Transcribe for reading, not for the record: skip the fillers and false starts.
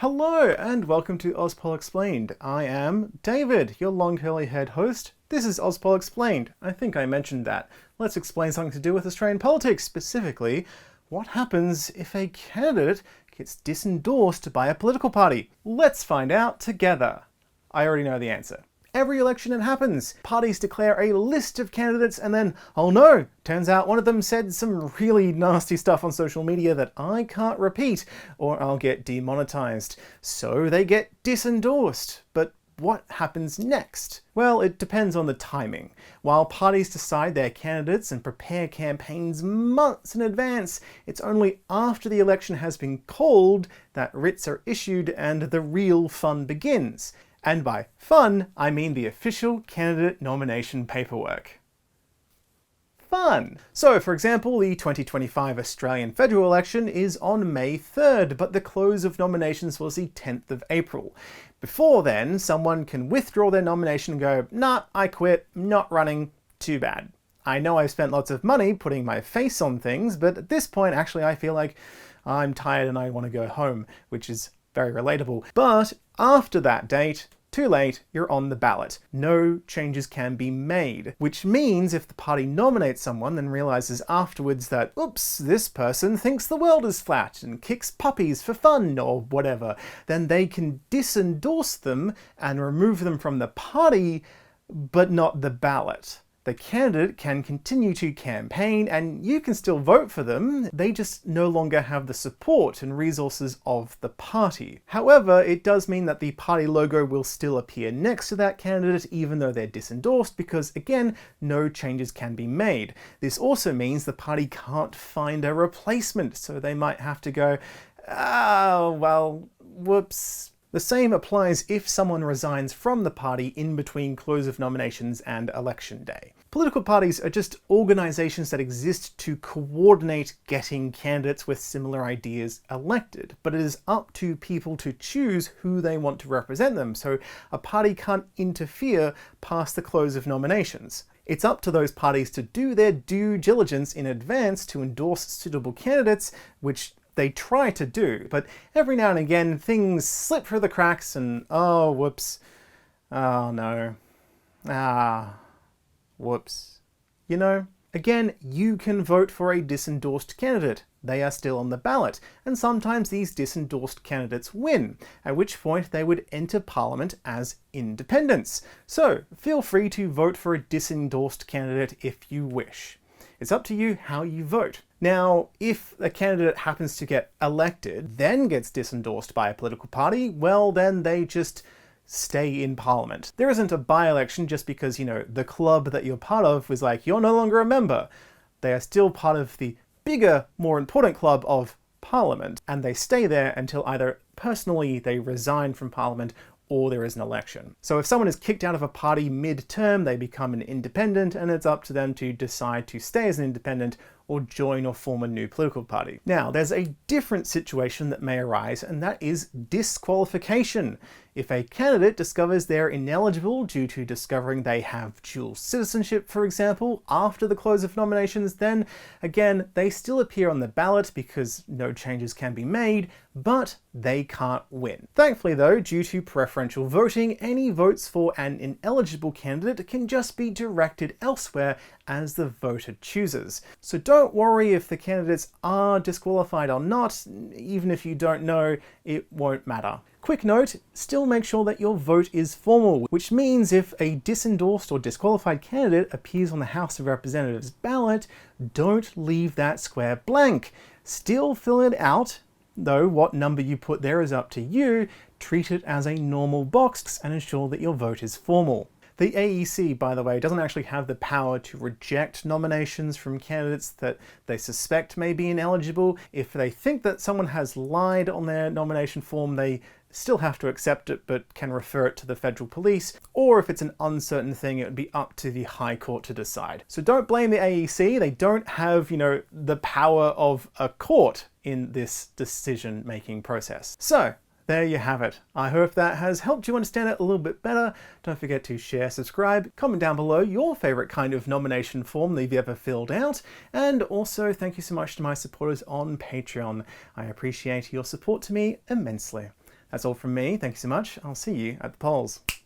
Hello and welcome to Auspol Explained. I am David, your long curly haired host. This is Auspol Explained. I think I mentioned that. Let's explain something to do with Australian politics, specifically what happens if a candidate gets disendorsed by a political party. Let's find out together. I already know the answer. Every election it happens. Parties declare a list of candidates and then, oh no, turns out one of them said some really nasty stuff on social media that I can't repeat or I'll get demonetized. So they get disendorsed. But what happens next? Well, it depends on the timing. While parties decide their candidates and prepare campaigns months in advance, it's only after the election has been called that writs are issued and the real fun begins. And by fun, I mean the official candidate nomination paperwork. Fun! So, for example, the 2025 Australian federal election is on May 3rd, but the close of nominations was the 10th of April. Before then, someone can withdraw their nomination and go, nah, I quit, not running, too bad. I know I've spent lots of money putting my face on things, but at this point, actually, I feel like I'm tired and I want to go home, which is very relatable. But after that date, too late, you're on the ballot. No changes can be made, which means if the party nominates someone then realizes afterwards that, oops, this person thinks the world is flat and kicks puppies for fun or whatever, then they can disendorse them and remove them from the party, but not the ballot. The candidate can continue to campaign and you can still vote for them, they just no longer have the support and resources of the party. However, it does mean that the party logo will still appear next to that candidate even though they're disendorsed because, again, no changes can be made. This also means the party can't find a replacement, so they might have to go, well, whoops. The same applies if someone resigns from the party in between close of nominations and election day. Political parties are just organisations that exist to coordinate getting candidates with similar ideas elected, but it is up to people to choose who they want to represent them, so a party can't interfere past the close of nominations. It's up to those parties to do their due diligence in advance to endorse suitable candidates, which they try to do, but every now and again things slip through the cracks and oh whoops, oh no, whoops. You know, again, you can vote for a disendorsed candidate. They are still on the ballot, and sometimes these disendorsed candidates win, at which point they would enter Parliament as independents. So feel free to vote for a disendorsed candidate if you wish. It's up to you how you vote. Now, if a candidate happens to get elected, then gets disendorsed by a political party, well then they just stay in Parliament. There isn't a by-election just because, you know, the club that you're part of was like, you're no longer a member. They are still part of the bigger, more important club of Parliament, and they stay there until either personally they resign from Parliament or there is an election. So if someone is kicked out of a party mid-term, they become an independent, and it's up to them to decide to stay as an independent or join or form a new political party. Now, there's a different situation that may arise, and that is disqualification. If a candidate discovers they're ineligible due to discovering they have dual citizenship, for example, after the close of nominations, then again, they still appear on the ballot because no changes can be made, but they can't win. Thankfully though, due to preferential voting, any votes for an ineligible candidate can just be directed elsewhere as the voter chooses. So don't worry if the candidates are disqualified or not, even if you don't know, it won't matter. Quick note, still make sure that your vote is formal, which means if a disendorsed or disqualified candidate appears on the House of Representatives ballot, don't leave that square blank. Still fill it out, though what number you put there is up to you. Treat it as a normal box and ensure that your vote is formal. The AEC, by the way, doesn't actually have the power to reject nominations from candidates that they suspect may be ineligible. If they think that someone has lied on their nomination form, they still have to accept it but can refer it to the federal police, or if it's an uncertain thing, it would be up to the High Court to decide. So don't blame the AEC, they don't have, the power of a court in this decision-making process. So, there you have it. I hope that has helped you understand it a little bit better. Don't forget to share, subscribe, comment down below your favourite kind of nomination form that you've ever filled out, and also thank you so much to my supporters on Patreon. I appreciate your support to me immensely. That's all from me. Thank you so much. I'll see you at the polls.